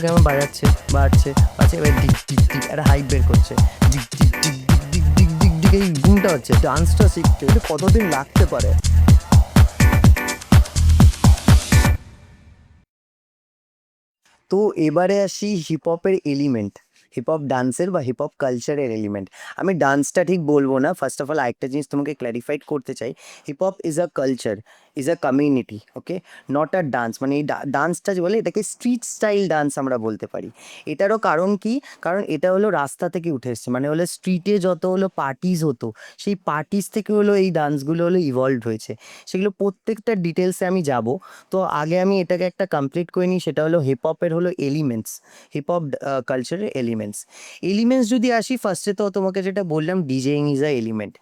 কেমন বাজাচ্ছে, বাড়ছে, বাজছে, এবার ডিক ডিক ডিক একটা হাইপ বের করছে, ডিক ডিক ডিক ডিক ডিক ডিক ডিক ডিক এই ঘুমটা হচ্ছে। ডান্সটা শিখতে এটা কতদিন লাগতে পারে? তো এবারে আসি হিপ হপের এলিমেন্ট, হিপ হপ ডান্সের বা হিপ হপ কালচারের এলিমেন্ট। আমি ডান্সটা ঠিক বলবো না। ফার্স্ট অফ অল আরেকটা জিনিস তোমাকে ক্ল্যারিফাইড করতে চাই, hip hop is a culture, is a community, okay, not a dance. মানে এই ডান্সটা যে বলে এটাকে স্ট্রিট স্টাইল ডান্স আমরা বলতে পারি। এটারও কারণ কি? কারণ এটা হলো রাস্তা থেকে উঠে এসছে, মানে হলো স্ট্রিটে যত হলো পার্টিস হতো, সেই পার্টিস থেকে হলো এই ডান্সগুলো হলো ইভলভ হয়েছে। সেগুলো প্রত্যেকটা ডিটেলসে আমি যাব। তো আগে আমি এটাকে একটা কমপ্লিট করে নিই, সেটা হলো হিপ হপের হলো এলিমেন্টস, হিপ হপ কালচারের এলিমেন্টস। এলিমেন্টস যদি আসি ফার্স্টে, তো তোমাকে যেটা বললাম ডিজেইং ইজ আ এলিমেন্ট।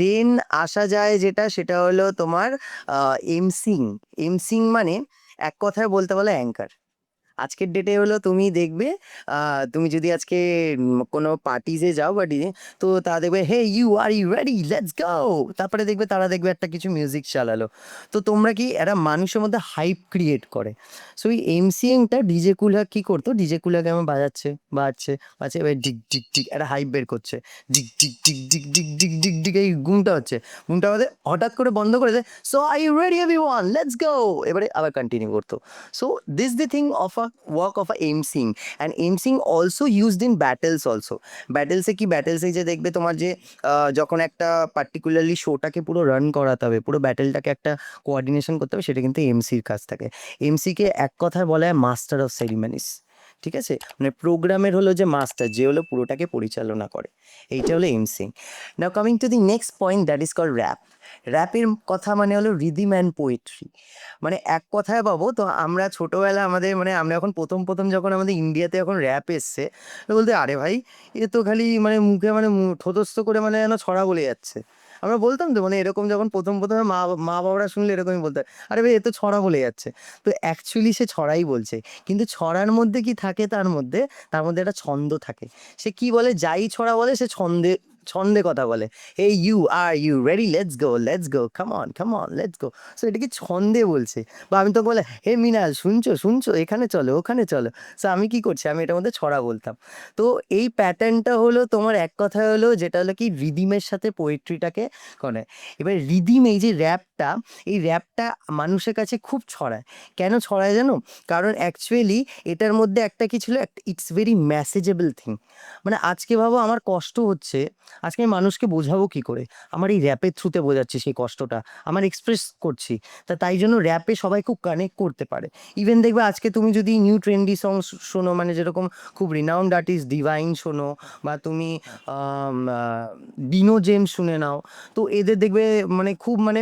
দেন আসা যায় যেটা, সেটা হলো তোমার এমসিং। এমসিং মানে এক কথায় বলতে বলে অ্যাঙ্কার। আজকের ডেটে হলো তুমি দেখবে, তুমি যদি আজকে কোনো পার্টিজে যাও বা ডিজে, তো তারা দেখবে hey you are you ready let's go, তারপরে দেখবে তারা দেখবে একটা কিছু মিউজিক চালালো। তো তোমরা কি এরা মানুষের মধ্যে হাইপ ক্রিয়েট করে। সো এই এমসিএংটা ডিজে কুলহা কি করতো, ডিজে কুলহা কেমন বাজাচ্ছে, বাজছে, বাজছে, এবার ডিক ডিক ডিক একটা হাইপ বের করছে, ডিক ডিক ডিক ডিক ডিক ডিক ডিক ডিক এই ঘুমটা হচ্ছে, ঘুমটা আমাদের হঠাৎ করে বন্ধ করে দেয়, so are you ready everyone let's go, এবারে আবার কন্টিনিউ করতো। So this the thing of a work of a emceeing, and emceeing also used in battles also. Battles এ কি, battles এ যে দেখবে তোমার যে যখন একটা পার্টিকুলারলি শোটাকে পুরো রান করাতে হবে, পুরো ব্যাটেলটাকে একটা কোঅর্ডিনেশন করতে হবে, সেটা কিন্তু এমসির কাজ থাকে। এমসিকে এক কথায় বলা হয় মাস্টার অফ সেরিমনিস। ঠিক আছে, মানে প্রোগ্রামের হলো যে মাস্টার, যে হলো পুরোটাকে পরিচালনা করে, এইটা হলো MCing. Now coming to the next point, that is called rap. র্যাপের কথা মানে হলো রিদিম অ্যান্ড পোয়েট্রি। মানে এক কথায় পাবো তো, আমরা ছোটোবেলা আমাদের মানে আমরা এখন প্রথম প্রথম যখন আমাদের ইন্ডিয়াতে এখন র্যাপ এসছে, তো বলতে আরে ভাই এ তো খালি মানে মুখে মানে ঠোঁটস্থ করে মানে যেন ছড়া বলে যাচ্ছে। আমরা বলতাম তো, মানে এরকম যখন প্রথম প্রথমে মা মা বাবারা শুনলে এরকমই বলতে, আরে ভাই এ তো ছড়া বলে যাচ্ছে। তো অ্যাকচুয়ালি সে ছড়াই বলছে, কিন্তু ছড়ার মধ্যে কি থাকে, তার মধ্যে একটা ছন্দ থাকে। সে কি বলে, যাই ছড়া বলে সে ছন্দে, ছন্দে কথা বলে। এই you are you ready let's go come on let's go. So এটা কি ছন্দে বলছে। বা আমি তো বলে হে মিনাল শুনছো শুনছো, এখানে চলো ওখানে চলো। সো আমি কি করছি, আমি এটার মধ্যে ছড়া বলতাম। তো এই প্যাটার্নটা হলো তোমার এক কথায় হলো, যেটা হলো কি রিদিমের সাথে পোয়েট্রিটাকে করে। এবার রিদিম, এই যে র্যাপটা, এই র্যাপটা মানুষের কাছে খুব ছড়ায়। কেন ছড়ায় জানো? কারণ অ্যাকচুয়ালি এটার মধ্যে একটা কি ছিল, একটা ইটস ভেরি ম্যাসেজেবল থিং। মানে আজকে ভাবো আমার কষ্ট হচ্ছে, আজকে আমি মানুষকে বোঝাবো কি করে? আমার এই র্যাপের থ্রুতে বোঝাচ্ছি সেই কষ্টটা, আমার এক্সপ্রেস করছি। তাই জন্য র্যাপে সবাই খুব কানেক্ট করতে পারে। ইভেন দেখবে আজকে তুমি যদি নিউ ট্রেন্ডি সং শোনো, মানে যেরকম খুব রিনাউন্ড আর্টিস্ট ডিভাইন শোনো, বা তুমি ডিনো জেমস শুনে নাও, তো এদের দেখবে মানে খুব মানে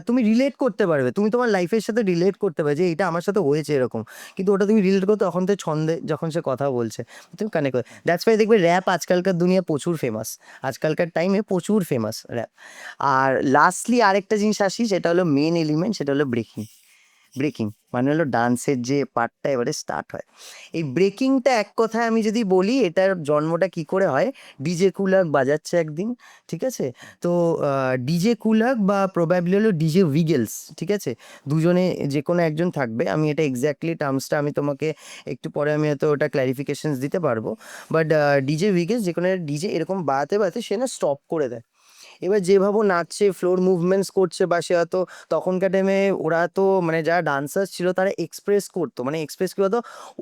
তুমি রিলেট করতে পারবে, তুমি তোমার লাইফের সাথে রিলেট করতে পারবে যে এটা আমার সাথে হয়েছে এরকম। কিন্তু ওটা তুমি রিলেট করতে, তখন তো ছন্দে যখন সে কথা বলছে, তুমি কানেক্ট করো। দ্যাটস ওয়াই দেখবে র্যাপ আজকালকার দুনিয়া প্রচুর ফেমাস, আজকালকার টাইমে প্রচুর ফেমাস র্যাপ। আর লাস্টলি আরেকটা জিনিস আসি, সেটা হলো মেন এলিমেন্ট, সেটা হলো ব্রেকিং। ব্রেকিং মানে হলো ডান্সের যে পার্টটা এবারে স্টার্ট হয়। এই ব্রেকিংটা এক কথায় আমি যদি বলি, এটার জন্মটা কি করে হয়, ডিজে কুলাক বাজাচ্ছে একদিন, ঠিক আছে? তো ডিজে কুলাক বা প্রবাবলি হলো ডিজে উইগেলস, ঠিক আছে, দুজনে যে কোনো একজন থাকবে। আমি এটা এক্স্যাক্টলি টার্মসটা আমি তোমাকে একটু পরে আমি হয়তো ওটা ক্ল্যারিফিকেশনস দিতে পারবো। বাট ডিজে উইগেলস যে কোনো ডিজে এরকম বাজাতে বাজাতে সে না স্টপ করে দেয়। এবার যেভাবে নাচছে, ফ্লোর মুভমেন্টস করছে, বা সে হয়তো তখনকার টাইমে ওরা তো মানে যারা ডান্সার ছিল তারা এক্সপ্রেস করতো, মানে এক্সপ্রেস কি হতো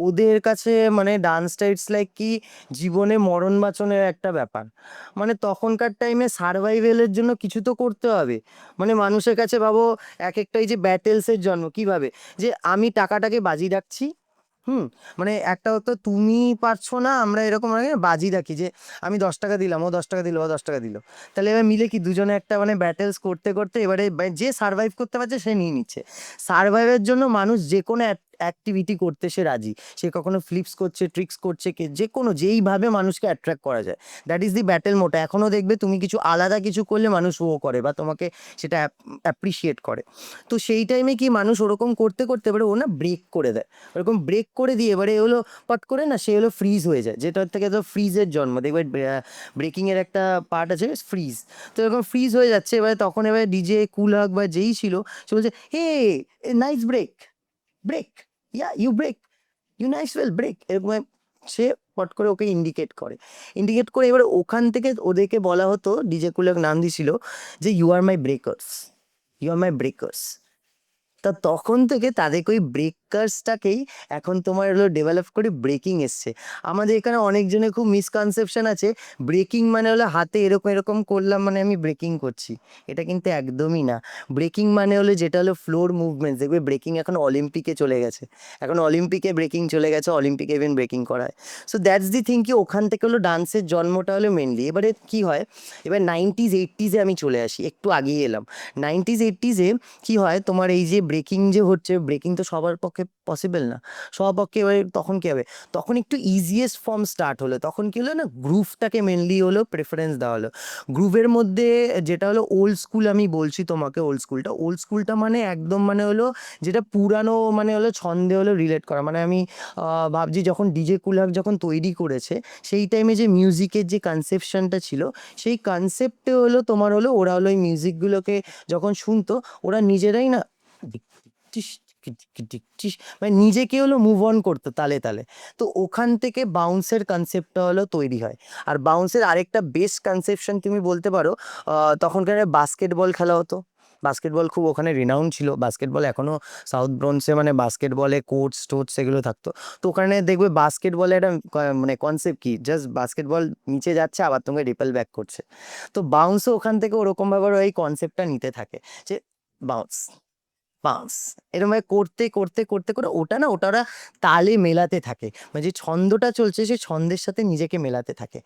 ওদের কাছে, মানে ডান্সটা ইটস লাইক কি জীবনে মরণ বাঁচনের একটা ব্যাপার। মানে তখনকার টাইমে সার্ভাইভেলের জন্য কিছু তো করতে হবে। মানে মানুষের কাছে ভাবো, এক একটা এই যে ব্যাটেলসের জন্ম কিভাবে, যে আমি টাকাটাকে বাজি রাখছি। হুম, মানে একটা হতো তুমি পারছো না, আমরা এরকম আগে বাজি রাখি যে আমি 10 টাকা দিলাম, ও 10 টাকা দিল, ও 10 টাকা দিল। তাহলে এবার মিলে কি দুজনে একটা মানে ব্যাটেলস করতে করতে এবারে যে সার্ভাইভ করতে পারছে সে নিয়ে নিচ্ছে। সার্ভাইভের জন্য মানুষ যে কোনো অ্যাক্টিভিটি করতে সে রাজি। সে কখনো ফ্লিপস করছে, ট্রিক্স করছে, কে যে কোনো যেইভাবে মানুষকে অ্যাট্রাক্ট করা যায়, দ্যাট ইজ দি ব্যাটেল মোটা। এখনও দেখবে তুমি কিছু আলাদা কিছু করলে মানুষ ও করে বা তোমাকে সেটা অ্যাপ্রিসিয়েট করে। তো সেই টাইমে কি মানুষ ওরকম করতে করতে এবারে ও না ব্রেক করে দেয়। ওরকম ব্রেক করে দিয়ে এবারে হলো পট করে না সে হলো ফ্রিজ হয়ে যায়, যেটার থেকে তো ফ্রিজের জন্ম দেখবে। ব্রেকিংয়ের একটা পার্ট আছে ফ্রিজ। তো এরকম ফ্রিজ হয়ে যাচ্ছে, এবারে তখন এবারে ডিজে কুলহাক বা যেই ছিল, সে বলছে hey nice break, break, yeah you break. You nice well break, এরকম সে পট করে ওকে ইন্ডিকেট করে এবার ওখান থেকে ওদেরকে বলা হতো, ডিজে কুলক নাম দিছিল যে you are my breakers, you are my breakers. তা তখন থেকে তাদেরকে ওই ব্রেকার্সটাকেই এখন তোমার হলো ডেভেলপ করে ব্রেকিং এসছে। আমাদের এখানে অনেকজনের খুব মিসকনসেপশন আছে, ব্রেকিং মানে হলো হাতে এরকম এরকম করলাম মানে আমি ব্রেকিং করছি, এটা কিন্তু একদমই না। ব্রেকিং মানে হলো যেটা হলো ফ্লোর মুভমেন্ট, দেখবে ব্রেকিং এখন অলিম্পিকে চলে গেছে, এখন অলিম্পিকে ব্রেকিং চলে গেছে, অলিম্পিকে ইভেন ব্রেকিং করা হয়। সো দ্যাটস দি থিং, কি ওখান থেকে হলো ডান্সের জন্মটা হলো মেনলি। এবারে কি হয়, এবার 90s 80s আমি চলে আসি, একটু আগিয়ে এলাম। 90s 80s কি হয় তোমার, এই যে ব্রেকিং যে হচ্ছে, ব্রেকিং তো সবার পক্ষে পসিবল না, সবার পক্ষে। এবারে তখন কি হবে, তখন একটু ইজিয়েস্ট ফর্ম স্টার্ট হলো, তখন কি হলো না, গ্রুভটাকে মেনলি হলো প্রেফারেন্স দেওয়া হলো। গ্রুভের মধ্যে যেটা হলো ওল্ড স্কুল, আমি বলছি তোমাকে ওল্ড স্কুলটা মানে একদম মানে হলো যেটা পুরানো, মানে হলো ছন্দে হলো রিলেট করা। মানে আমি ভাবছি যখন ডিজে কুলার যখন তৈরি করেছে, সেই টাইমে যে মিউজিকের যে কনসেপশনটা ছিল, সেই কনসেপ্টে হলো তোমার হলো ওরা হলো ওই মিউজিকগুলোকে যখন শুনতো, ওরা নিজেরাই না টিস টিস মানে নিজেকে হলো মুভ অন করতো তালে তালে। তো ওখান থেকে বাউন্সের কনসেপ্টটা হলো তৈরি হয়। আর বাউন্সের আরেকটা বেস্ট কনসেপশন তুমি বলতে পারো, তখনকার বাস্কেটবল খেলা হতো, বাস্কেটবল খুব ওখানে রিনাউন্ড ছিল, বাস্কেটবল এখনও সাউথ ব্রন্সে মানে বাস্কেটবলে কোর্টস টোর্টস এগুলো থাকতো। তো ওখানে দেখবে বাস্কেটবলে একটা মানে কনসেপ্ট কি, জাস্ট বাস্কেটবল নিচে যাচ্ছে আবার তোমাকে রিপেল ব্যাক করছে। তো বাউন্সও ওখান থেকে ওরকমভাবে ওই কনসেপ্টটা নিতে থাকে, যে বাউন্স বাউন্স এরকমভাবে করতে করতে করতে করে ওটা না, ওটা ওরা তালে মেলাতে থাকে, মানে যে ছন্দটা চলছে সেই ছন্দের সাথে নিজেকে মেলাতে থাকে।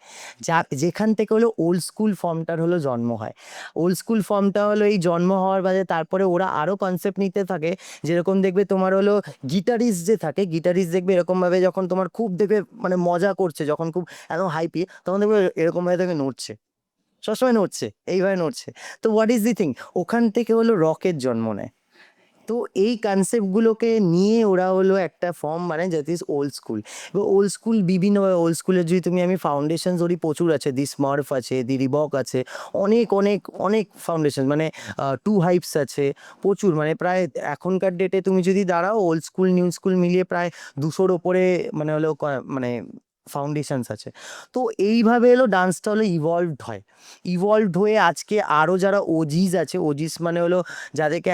যা যেখান থেকে হলো ওল্ড স্কুল ফর্মটার হলো জন্ম হয়। ওল্ড স্কুল ফর্মটা হলো এই জন্ম হওয়ার বাদে তারপরে ওরা আরও কনসেপ্ট নিতে থাকে। যেরকম দেখবে তোমার হলো গিটারিস্ট যে থাকে, গিটারিস্ট দেখবে এরকমভাবে যখন তোমার খুব দেখবে মানে মজা করছে, যখন খুব একদম হাইপি, তখন দেখবে এরকমভাবে তাকে নড়ছে, সবসময় নড়ছে, এইভাবে নড়ছে। তো হোয়াট ইজ দি থিং, ওখান থেকে হলো রকের জন্ম নেয়। তো এই কনসেপ্টগুলোকে নিয়ে ওরা হলো একটা ফর্ম বানায়, দ্যাট ইজ ওল্ড স্কুল। এবার ওল্ড স্কুল বিভিন্নভাবে, ওল্ড স্কুলের যদি তুমি আমি ফাউন্ডেশন ধরি, প্রচুর আছে, দি স্মার্ফ আছে, দি রিবক আছে, অনেক অনেক অনেক ফাউন্ডেশন, মানে টু হাইপস আছে, প্রচুর, মানে প্রায় এখনকার ডেটে তুমি যদি দাঁড়াও ওল্ড স্কুল নিউ স্কুল মিলিয়ে প্রায় 200-র ওপরে মানে হলো মানে ফাউন্ডেশনস আছে। তো এইভাবে এলো ডান্সটা হলো ইভলভড হয়, ইভলভড হয়ে আজকে আরও যারা ওজিস আছে, ওজিস মানে হলো যাদেরকে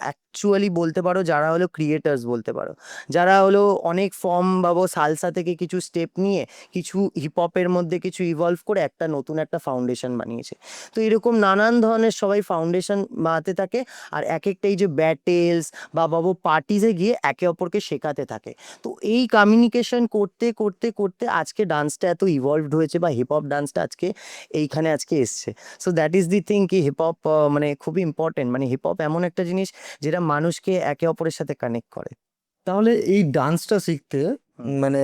অ্যাকচুয়ালি বলতে পারো যারা হলো ক্রিয়েটার্স বলতে পারো, যারা হলো অনেক ফর্ম ভাবো সালসা থেকে কিছু স্টেপ নিয়ে কিছু হিপহপের মধ্যে কিছু ইভলভ করে একটা নতুন একটা ফাউন্ডেশন বানিয়েছে। তো এরকম নানান ধরনের সবাই ফাউন্ডেশন বানাতে থাকে, আর এক একটা এই যে ব্যাটেলস বা বাবু পার্টিজে গিয়ে একে অপরকে শেখাতে থাকে। তো এই কমিউনিকেশন করতে করতে করতে আজকে ডান্সটা এত ইভলভড হয়েছে, বা হিপহপ ডান্সটা আজকে এইখানে আজকে এসছে। So that is the thing, কি হিপহপ মানে খুবই ইম্পর্টেন্ট, মানে হিপহপ এমন একটা জিনিস যেটা মানুষকে একে অপরের সাথে কানেক্ট করে। তাহলে এই ডান্সটা শিখতে মানে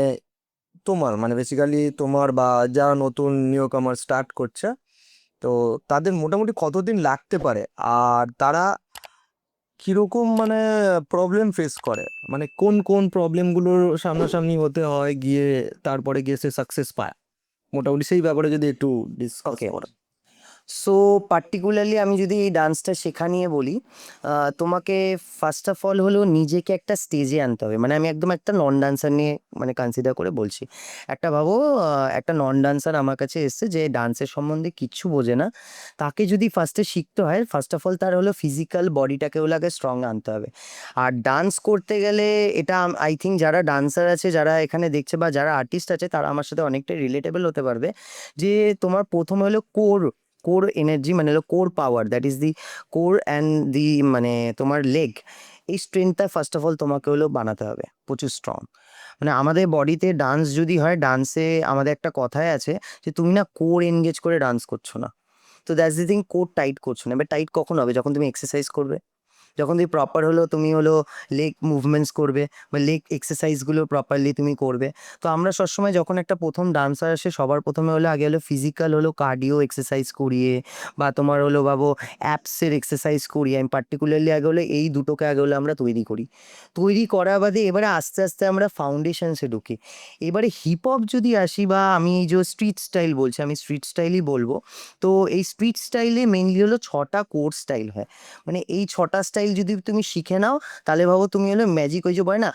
তোমার মানে বেসিক্যালি তোমার বা যারা নতুন নিউ কামার স্টার্ট করছে, তো তাদের মোটামুটি কতদিন লাগতে পারে, আর তারা কিরকম মানে প্রবলেম ফেস করে, মানে কোন কোন প্রবলেমগুলোর সামনাসামনি হতে হয় গিয়ে তারপরে গিয়ে সে সাকসেস পায়, মোটামুটি সেই ব্যাপারে যদি একটু ডিসকাস ওকে, করা। সো পার্টিকুলারলি আমি যদি এই ডান্সটা শেখা নিয়ে বলি, তোমাকে ফার্স্ট অফ অল হলো নিজেকে একটা স্টেজে আনতে হবে। মানে আমি একদম একটা নন ডান্সার নিয়ে মানে কনসিডার করে বলছি। একটা ভাবো, একটা নন ডান্সার আমার কাছে এসছে, যে ডান্সের সম্বন্ধে কিচ্ছু বোঝে না। তাকে যদি ফার্স্টে শিখতে হয়, ফার্স্ট অফ অল তার হলো ফিজিক্যাল বডিটাকে হলো আগে স্ট্রং আনতে হবে। আর ডান্স করতে গেলে এটা আই থিঙ্ক যারা ডান্সার আছে, যারা এখানে দেখছে বা যারা আর্টিস্ট আছে, তারা আমার সাথে অনেকটাই রিলেটেবল হতে পারবে। যে তোমার প্রথমে হলো কোর এনার্জি, মানে হলো core power, that is the core and the মানে তোমার লেগ, এই স্ট্রেংথটা ফার্স্ট অফ অল তোমাকে হলো বানাতে হবে প্রচুর স্ট্রং। মানে আমাদের বডিতে ডান্স যদি হয়, ডান্সে আমাদের একটা কথাই আছে যে তুমি না কোর এনগেজ করে ডান্স করছো না। তো that's the thing, core tight করছো না। এবার টাইট কখন হবে, যখন তুমি এক্সারসাইজ করবে, যখন তুমি প্রপার হলো তুমি হলো লেগ মুভমেন্টস করবে, বা লেগ এক্সারসাইজগুলো প্রপারলি তুমি করবে। তো আমরা সবসময় যখন একটা প্রথম ডান্সার আসে, সবার প্রথমে হলো আগে হলো ফিজিক্যাল হলো কার্ডিও এক্সারসাইজ করিয়ে, বা তোমার হলো ভাবো অ্যাপসের এক্সারসাইজ করিয়ে, আমি পার্টিকুলারলি আগে হলো এই দুটোকে আগে হলো আমরা তৈরি করি। তৈরি করা বাদে এবারে আস্তে আস্তে আমরা ফাউন্ডেশনসে ঢুকি। এবারে হিপ হপ যদি আসি, বা আমি এই যে স্ট্রিট স্টাইল বলছি, আমি স্ট্রিট স্টাইলই বলবো। তো এই স্ট্রিট স্টাইলে মেনলি হলো 6টা কোর স্টাইল হয়। মানে এই 6টা স্টাইল স্টাইল যদি তুমি শিখে নাও তাহলে ভাবো তুমি হলো ম্যাজিক, ওই যে বলে না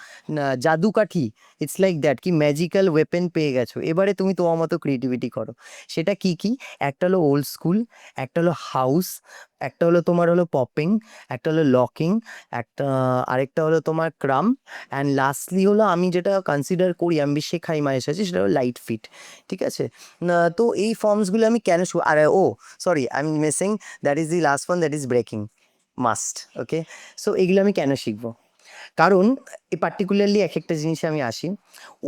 জাদু কাঠি, ইটস লাইক দ্যাট, কি ম্যাজিক্যাল ওয়েপেন পেয়ে গেছো, এবারে তুমি তোমার মতো ক্রিয়েটিভিটি করো। সেটা কি কি? একটা হলো ওল্ড স্কুল, একটা হলো হাউস, একটা হলো তোমার হলো পপিং, একটা হলো লকিং, একটা আরেকটা হলো তোমার ক্রাম, অ্যান্ড লাস্টলি হলো আমি যেটা কনসিডার করি, আমি শেখাই মায়ের সাথে, সেটা হলো লাইট ফিট। ঠিক আছে? তো এই ফর্মসগুলো আমি কেন আর sorry I am missing, that is the last one, that is breaking must. Okay, so এগুলো আমি কেন শিখবো? কারণ এই পার্টিকুলারলি এক একটা জিনিসে আমি আসি।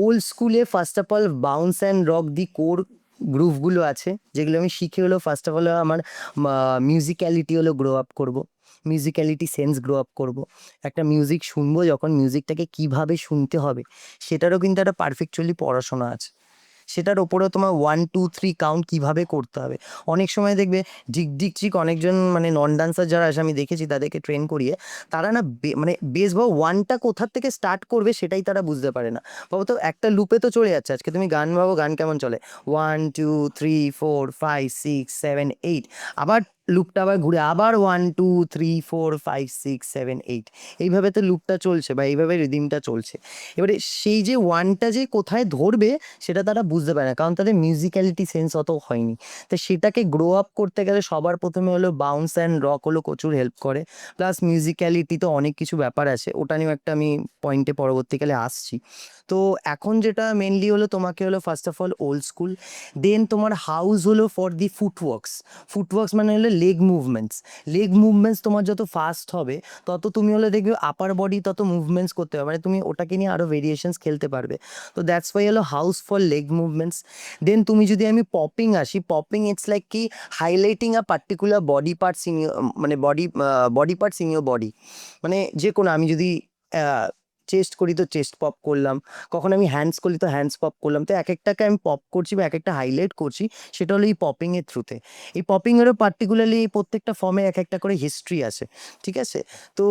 ওল্ড স্কুলে first of all bounce and rock the core গ্রুভগুলো আছে, যেগুলো আমি শিখে হলো ফার্স্ট অফ অল আমার মিউজিক্যালিটি হলো গ্রো আপ করবো, মিউজিক্যালিটি সেন্স গ্রো আপ করবো। একটা মিউজিক শুনবো যখন, মিউজিকটাকে কিভাবে শুনতে হবে সেটারও কিন্তু একটা পারফেক্টলি পড়াশোনা আছে। সেটার ওপরেও তোমার 1 2 3 কাউন্ট কিভাবে করতে হবে। অনেক সময় দেখবে ঝিক ঝিক ঝিক অনেকজন মানে নন ডান্সার যারা আসে, আমি দেখেছি তাদেরকে ট্রেন করিয়ে, তারা না মানে বেস বা ওয়ানটা কোথার থেকে স্টার্ট করবে সেটাই তারা বুঝতে পারে না। ভাবো তো একটা লুপে তো চলে যাচ্ছে, আজকে তুমি গান ভাবো, গান কেমন চলে 1 2 3 4 5 6 7 8, আবার লুপটা আবার ঘুরে আবার 1 2 3 4 5 6 7 8, এইভাবে তো লুপটা চলছে বা এইভাবে রিদিমটা চলছে। এবারে সেই যে ওয়ানটা যে কোথায় ধরবে সেটা তারা বুঝতে পারে না, কারণ তাদের মিউজিক্যালিটি সেন্স অত হয়নি। তো সেটাকে গ্রো আপ করতে গেলে সবার প্রথমে হলো বাউন্স অ্যান্ড রক হলো প্রচুর হেল্প করে, প্লাস মিউজিক্যালিটি তো অনেক কিছু ব্যাপার আছে, ওটা নিয়েও একটা আমি পয়েন্টে পরবর্তীকালে আসছি। তো এখন যেটা মেনলি হলো তোমাকে হলো first of all old school, then তোমার হাউস হলো ফর দি ফুটওয়ার্কস। ফুটওয়ার্কস মানে হলো লেগ মুভমেন্টস। লেগ মুভমেন্টস তোমার যত ফাস্ট হবে তত তুমি হলে দেখবে আপার বডি তত মুভমেন্টস করতে পারবে, মানে তুমি ওটাকে নিয়ে আরও ভেরিয়েশনস খেলতে পারবে। তো দ্যাটস ওয়াই হলো house for leg movements. Then তুমি যদি আমি পপিং আসি, পপিং ইটস লাইক কি highlighting a particular body parts in your, মানে body parts in your body. মানে যে কোনো, আমি যদি চেস্ট করি তো চেস্ট পপ করলাম, কখন আমি হ্যান্ডস করি তো হ্যান্ডস পপ করলাম, তো এক একটাকে আমি পপ করছি বা এক একটা হাইলাইট করছি, সেটা হলো এই পপিংয়ের থ্রুতে। এই পপিংয়েরও পার্টিকুলারলি এই প্রত্যেকটা ফর্মে এক একটা করে হিস্ট্রি আছে। ঠিক আছে? তো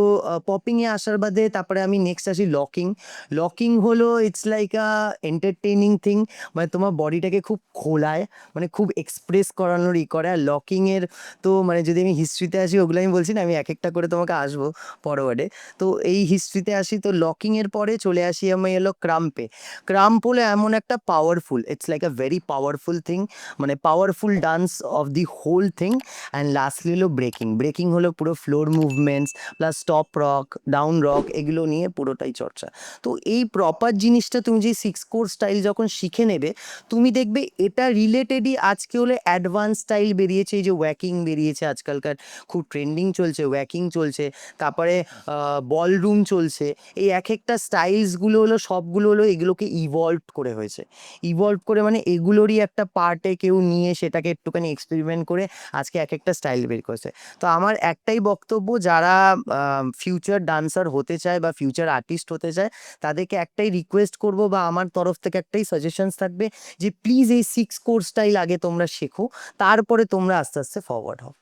পপিংয়ে আসার বাদে তারপরে আমি নেক্সট আসি লকিং। লকিং হলো it's like a entertaining thing, মানে তোমার বডিটাকে খুব খোলায়, মানে খুব এক্সপ্রেস করানোর করে। আর লকিংয়ের তো মানে যদি আমি হিস্ট্রিতে আসি, ওগুলো আমি বলছি না, আমি এক একটা করে তোমাকে আসবো ফরওয়ার্ডে। তো এই হিস্ট্রিতে আসি, তো লকিংয়ের পরে চলে আসি আমি হলো ক্রাম্পে। ক্রাম্প হলো এমন একটা powerful, it's like a very powerful thing, মানে powerful dance of the whole thing. And lastly হলো ব্রেকিং। ব্রেকিং হলো পুরো floor movements plus top rock, down rock, এগুলো নিয়ে পুরোটাই চর্চা। তো এই প্রপার জিনিসটা তুমি যে 6 কোর স্টাইল যখন শিখে নেবে, তুমি দেখবে এটা রিলেটেডই আজকে হলে অ্যাডভান্স স্টাইল বেরিয়েছে, এই যে ওয়াকিং বেরিয়েছে আজকালকার, খুব ট্রেন্ডিং চলছে, ওয়াকিং চলছে, তারপরে বলরুম চলছে। এই এক একটা স্টাইলসগুলো হলো সবগুলো হলো এগুলোকে ইভলভ করে হয়েছে। ইভলভ করে মানে এগুলোরই একটা পার্টে কেউ নিয়ে সেটাকে একটুখানি এক্সপেরিমেন্ট করে আজকে এক একটা স্টাইল বের করেছে। তো আমার একটাই বক্তব্য, যারা ফিউচার ডান্সার হতে চায় বা ফিউচার আর্টিস্ট হতে চায়, তাদেরকে একটাই রিকোয়েস্ট করব বা আমার তরফ থেকে একটাই সাজেশনস থাকবে, যে প্লিজ এই 6 কোর স্টাইল আগে তোমরা শেখো, তারপরে তোমরা আস্তে আস্তে ফরওয়ার্ড হও।